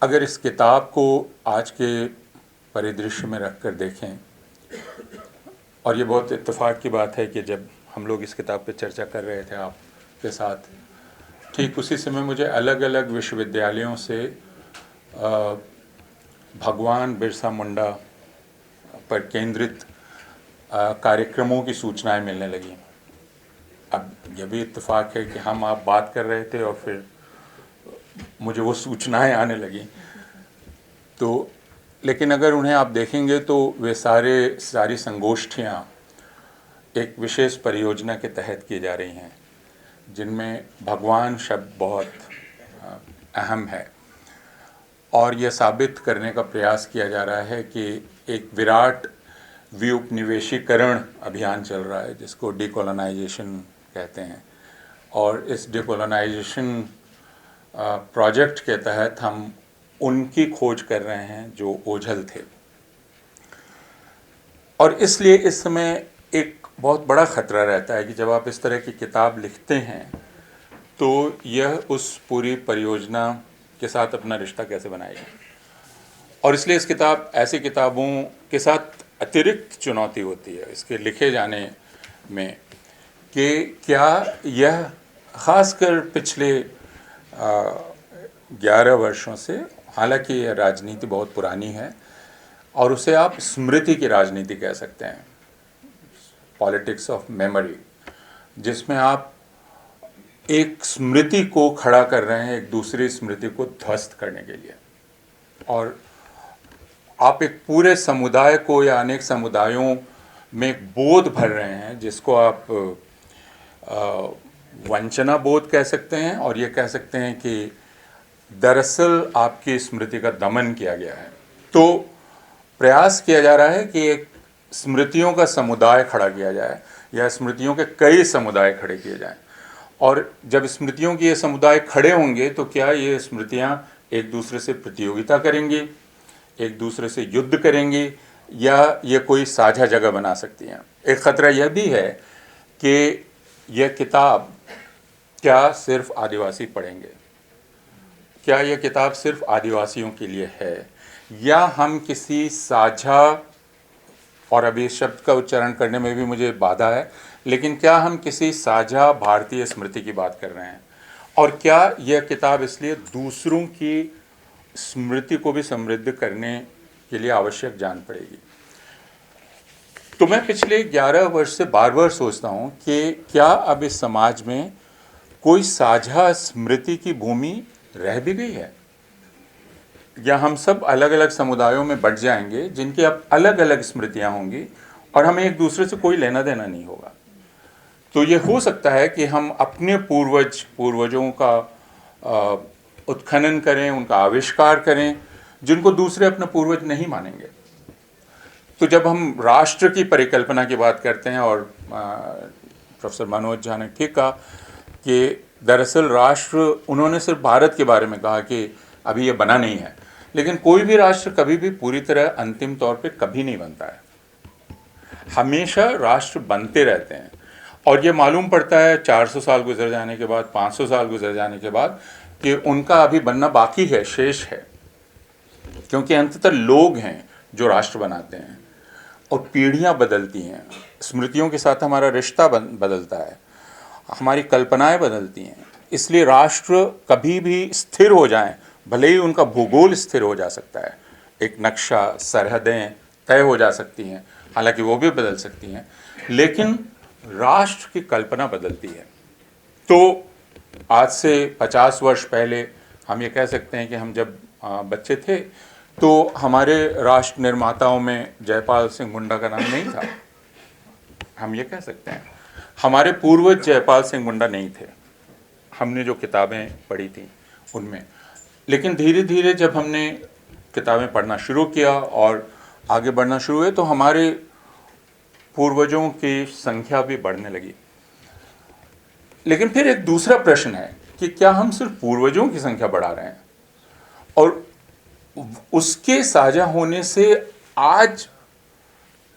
अगर इस किताब को आज के परिदृश्य में रख कर देखें, और ये बहुत इत्तेफाक की बात है कि जब हम लोग इस किताब पे चर्चा कर रहे थे आपके साथ, ठीक उसी समय मुझे अलग अलग विश्वविद्यालयों से भगवान बिरसा मुंडा पर केंद्रित कार्यक्रमों की सूचनाएं मिलने लगी। अब यह भी इत्तेफाक है कि हम आप बात कर रहे थे और फिर मुझे वो सूचनाएं आने लगी। तो लेकिन अगर उन्हें आप देखेंगे तो वे सारी संगोष्ठियाँ एक विशेष परियोजना के तहत की जा रही हैं, जिनमें भगवान शब्द बहुत अहम है। और यह साबित करने का प्रयास किया जा रहा है कि एक विराट विउपनिवेशीकरण अभियान चल रहा है, जिसको डिकोलोनाइजेशन कहते हैं। और इस डिकोलोनाइजेशन प्रोजेक्ट के तहत हम उनकी खोज कर रहे हैं जो ओझल थे। और इसलिए इस समय एक बहुत बड़ा ख़तरा रहता है कि जब आप इस तरह की किताब लिखते हैं तो यह उस पूरी परियोजना के साथ अपना रिश्ता कैसे बनाएगा। और इसलिए इस किताब ऐसी किताबों के साथ अतिरिक्त चुनौती होती है इसके लिखे जाने में कि क्या यह ख़ासकर पिछले 11 वर्षों से, हालांकि यह राजनीति बहुत पुरानी है और उसे आप स्मृति की राजनीति कह सकते हैं, पॉलिटिक्स ऑफ मेमोरी, जिसमें आप एक स्मृति को खड़ा कर रहे हैं एक दूसरी स्मृति को ध्वस्त करने के लिए, और आप एक पूरे समुदाय को या अनेक समुदायों में एक बोध भर रहे हैं जिसको आप वंचना बोध कह सकते हैं, और ये कह सकते हैं कि दरअसल आपकी स्मृति का दमन किया गया है। तो प्रयास किया जा रहा है कि एक स्मृतियों का समुदाय खड़ा किया जाए या स्मृतियों के कई समुदाय खड़े किए जाएं। और जब स्मृतियों के ये समुदाय खड़े होंगे तो क्या ये स्मृतियां एक दूसरे से प्रतियोगिता करेंगी, एक दूसरे से युद्ध करेंगी, या ये कोई साझा जगह बना सकती हैं। एक ख़तरा यह भी है कि यह किताब क्या सिर्फ आदिवासी पढ़ेंगे, क्या यह किताब सिर्फ आदिवासियों के लिए है, या हम किसी साझा, और अभी इस शब्द का उच्चारण करने में भी मुझे बाधा है, लेकिन क्या हम किसी साझा भारतीय स्मृति की बात कर रहे हैं, और क्या यह किताब इसलिए दूसरों की स्मृति को भी समृद्ध करने के लिए आवश्यक जान पड़ेगी। तो मैं पिछले 11 वर्ष से बार बार सोचता हूँ कि क्या अब इस समाज में कोई साझा स्मृति की भूमि रह भी गई है, या हम सब अलग अलग समुदायों में बट जाएंगे जिनकी अब अलग अलग स्मृतियां होंगी और हमें एक दूसरे से कोई लेना देना नहीं होगा। तो ये हो सकता है कि हम अपने पूर्वजों का उत्खनन करें, उनका आविष्कार करें, जिनको दूसरे अपना पूर्वज नहीं मानेंगे। तो जब हम राष्ट्र की परिकल्पना की बात करते हैं, और प्रोफेसर मनोज झा ने ठीक कहा कि दरअसल राष्ट्र, उन्होंने सिर्फ भारत के बारे में कहा कि अभी ये बना नहीं है, लेकिन कोई भी राष्ट्र कभी भी पूरी तरह अंतिम तौर पे कभी नहीं बनता है। हमेशा राष्ट्र बनते रहते हैं, और ये मालूम पड़ता है 400 साल गुजर जाने के बाद, 500 साल गुजर जाने के बाद, कि उनका अभी बनना बाकी है, शेष है। क्योंकि अंततः लोग हैं जो राष्ट्र बनाते हैं, और पीढ़ियाँ बदलती हैं, स्मृतियों के साथ हमारा रिश्ता बदलता है, हमारी कल्पनाएं बदलती हैं। इसलिए राष्ट्र कभी भी स्थिर हो जाएं, भले ही उनका भूगोल स्थिर हो जा सकता है, एक नक्शा, सरहदें तय हो जा सकती हैं, हालांकि वो भी बदल सकती हैं, लेकिन राष्ट्र की कल्पना बदलती है। तो आज से 50 वर्ष पहले हम ये कह सकते हैं कि हम जब बच्चे थे तो हमारे राष्ट्र निर्माताओं में जयपाल सिंह मुंडा का नाम नहीं था। हम ये कह सकते हैं हमारे पूर्वज जयपाल सिंह मुंडा नहीं थे, हमने जो किताबें पढ़ी थी उनमें। लेकिन धीरे धीरे जब हमने किताबें पढ़ना शुरू किया और आगे बढ़ना शुरू हुए तो हमारे पूर्वजों की संख्या भी बढ़ने लगी। लेकिन फिर एक दूसरा प्रश्न है कि क्या हम सिर्फ पूर्वजों की संख्या बढ़ा रहे हैं, और उसके साझा होने से आज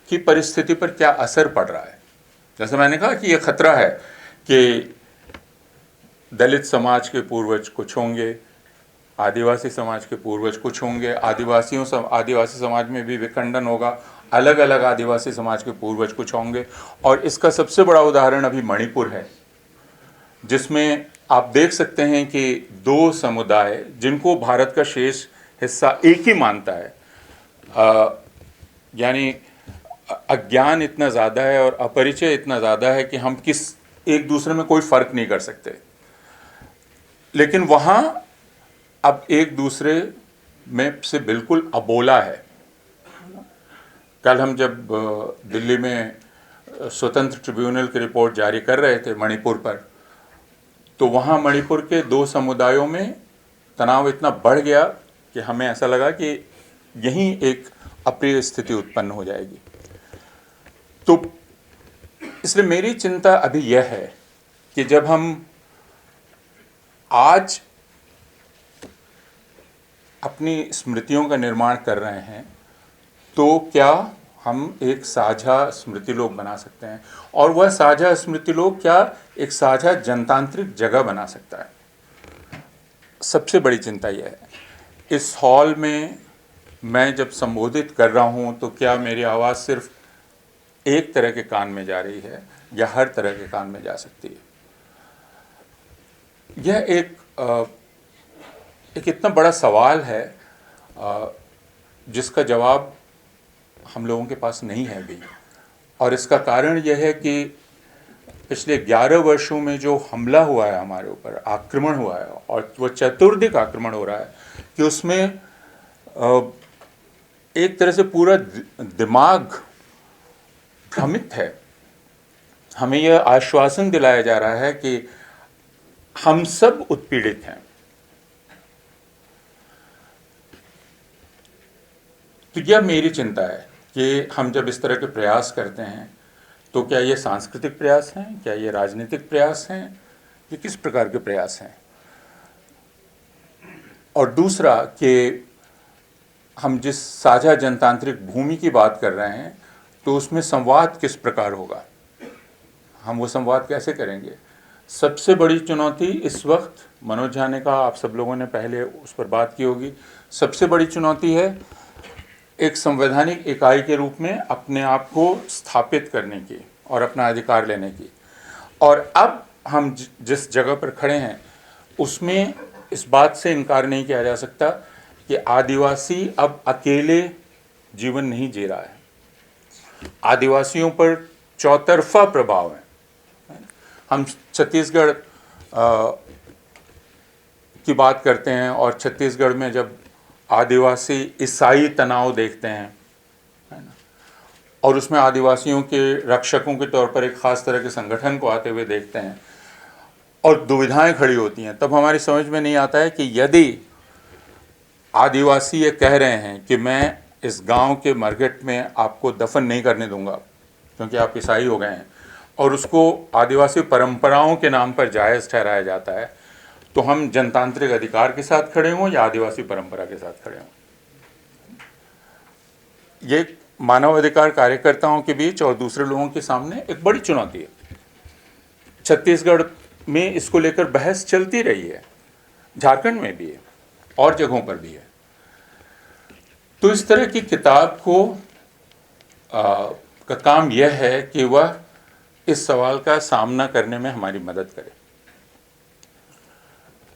की परिस्थिति पर क्या असर पड़ रहा है। जैसे मैंने कहा कि यह खतरा है कि दलित समाज के पूर्वज कुछ होंगे, आदिवासी समाज के पूर्वज कुछ होंगे, आदिवासी समाज में भी विखंडन होगा, अलग अलग आदिवासी समाज के पूर्वज कुछ होंगे। और इसका सबसे बड़ा उदाहरण अभी मणिपुर है, जिसमें आप देख सकते हैं कि दो समुदाय जिनको भारत का शेष हिस्सा एक ही मानता है, यानी अज्ञान इतना ज़्यादा है और अपरिचय इतना ज़्यादा है कि हम एक दूसरे में कोई फ़र्क नहीं कर सकते, लेकिन वहाँ अब एक दूसरे में से बिल्कुल अबोला है। कल हम जब दिल्ली में स्वतंत्र ट्रिब्यूनल की रिपोर्ट जारी कर रहे थे मणिपुर पर, तो वहाँ मणिपुर के दो समुदायों में तनाव इतना बढ़ गया कि हमें ऐसा लगा कि यहीं एक अप्रिय स्थिति उत्पन्न हो जाएगी। तो इसलिए मेरी चिंता अभी यह है कि जब हम आज अपनी स्मृतियों का निर्माण कर रहे हैं, तो क्या हम एक साझा स्मृति लोक बना सकते हैं, और वह साझा स्मृति लोक क्या एक साझा जनतांत्रिक जगह बना सकता है। सबसे बड़ी चिंता यह है, इस हॉल में मैं जब संबोधित कर रहा हूं तो क्या मेरी आवाज़ सिर्फ एक तरह के कान में जा रही है या हर तरह के कान में जा सकती है। यह एक इतना बड़ा सवाल है जिसका जवाब हम लोगों के पास नहीं है अभी। और इसका कारण यह है कि पिछले 11 वर्षों में जो हमला हुआ है हमारे ऊपर, आक्रमण हुआ है, और वो चतुर्दिक आक्रमण हो रहा है कि उसमें एक तरह से पूरा दिमाग भ्रमित है। हमें यह आश्वासन दिलाया जा रहा है कि हम सब उत्पीड़ित हैं। तो यह मेरी चिंता है कि हम जब इस तरह के प्रयास करते हैं तो क्या ये सांस्कृतिक प्रयास हैं, क्या ये राजनीतिक प्रयास हैं, ये किस प्रकार के प्रयास हैं। और दूसरा कि हम जिस साझा जनतांत्रिक भूमि की बात कर रहे हैं तो उसमें संवाद किस प्रकार होगा, हम वो संवाद कैसे करेंगे। सबसे बड़ी चुनौती इस वक्त, मनोज झा ने कहा, आप सब लोगों ने पहले उस पर बात की होगी, सबसे बड़ी चुनौती है एक संवैधानिक इकाई के रूप में अपने आप को स्थापित करने की और अपना अधिकार लेने की। और अब हम जिस जगह पर खड़े हैं उसमें इस बात से इनकार नहीं किया जा सकता कि आदिवासी अब अकेले जीवन नहीं जी रहा है। आदिवासियों पर चौतरफा प्रभाव है। हम छत्तीसगढ़ की बात करते हैं और छत्तीसगढ़ में जब आदिवासी ईसाई तनाव देखते हैं, है ना, और उसमें आदिवासियों के रक्षकों के तौर पर एक ख़ास तरह के संगठन को आते हुए देखते हैं और दुविधाएं खड़ी होती हैं, तब हमारी समझ में नहीं आता है कि यदि आदिवासी ये कह रहे हैं कि मैं इस गांव के मरघट में आपको दफन नहीं करने दूंगा क्योंकि आप ईसाई हो गए हैं, और उसको आदिवासी परंपराओं के नाम पर जायज़ ठहराया जाता है, तो हम जनतांत्रिक अधिकार के साथ खड़े हों या आदिवासी परंपरा के साथ खड़े हों। ये मानवाधिकार कार्यकर्ताओं के बीच और दूसरे लोगों के सामने एक बड़ी चुनौती है। छत्तीसगढ़ में इसको लेकर बहस चलती रही है, झारखंड में भी है और जगहों पर भी है। तो इस तरह की किताब को का काम यह है कि वह इस सवाल का सामना करने में हमारी मदद करे।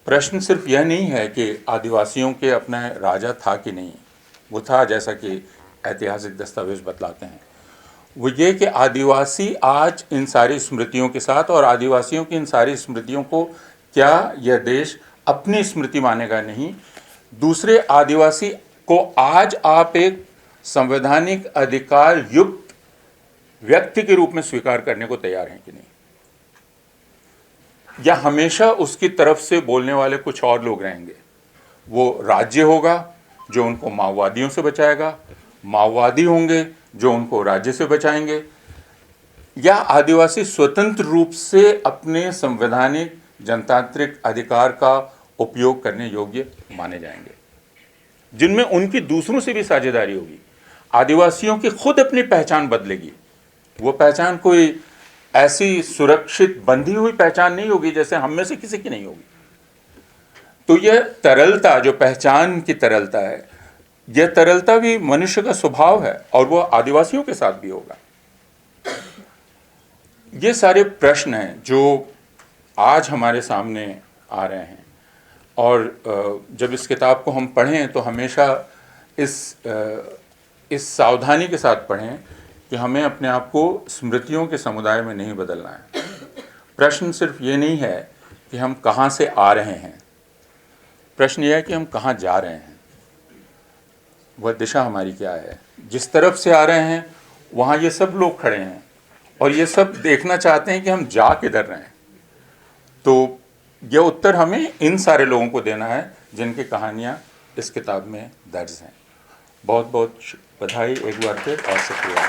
प्रश्न सिर्फ यह नहीं है कि आदिवासियों के अपना राजा था कि नहीं, वो था जैसा कि ऐतिहासिक दस्तावेज बतलाते हैं। वो ये कि आदिवासी आज इन सारी स्मृतियों के साथ, और आदिवासियों की इन सारी स्मृतियों को क्या यह देश अपनी स्मृति मानेगा नहीं, दूसरे आदिवासी को आज आप एक संवैधानिक अधिकार युक्त व्यक्ति के रूप में स्वीकार करने को तैयार हैं कि नहीं, या हमेशा उसकी तरफ से बोलने वाले कुछ और लोग रहेंगे। वो राज्य होगा जो उनको माओवादियों से बचाएगा, माओवादी होंगे जो उनको राज्य से बचाएंगे, या आदिवासी स्वतंत्र रूप से अपने संवैधानिक जनतांत्रिक अधिकार का उपयोग करने योग्य माने जाएंगे, जिनमें उनकी दूसरों से भी साझेदारी होगी। आदिवासियों की खुद अपनी पहचान बदलेगी। वो पहचान कोई ऐसी सुरक्षित बंधी हुई पहचान नहीं होगी जैसे हम में से किसी की नहीं होगी। तो यह तरलता, जो पहचान की तरलता है, यह तरलता भी मनुष्य का स्वभाव है और वो आदिवासियों के साथ भी होगा। ये सारे प्रश्न हैं जो आज हमारे सामने आ रहे हैं, और जब इस किताब को हम पढ़ें तो हमेशा इस सावधानी के साथ पढ़ें कि हमें अपने आप को स्मृतियों के समुदाय में नहीं बदलना है। प्रश्न सिर्फ ये नहीं है कि हम कहाँ से आ रहे हैं, प्रश्न ये है कि हम कहाँ जा रहे हैं, वह दिशा हमारी क्या है। जिस तरफ से आ रहे हैं वहाँ ये सब लोग खड़े हैं और ये सब देखना चाहते हैं कि हम जा किधर रहे हैं। तो यह उत्तर हमें इन सारे लोगों को देना है जिनकी कहानियाँ इस किताब में दर्ज हैं। बहुत बहुत बधाई एक बार फिर और शुक्रिया।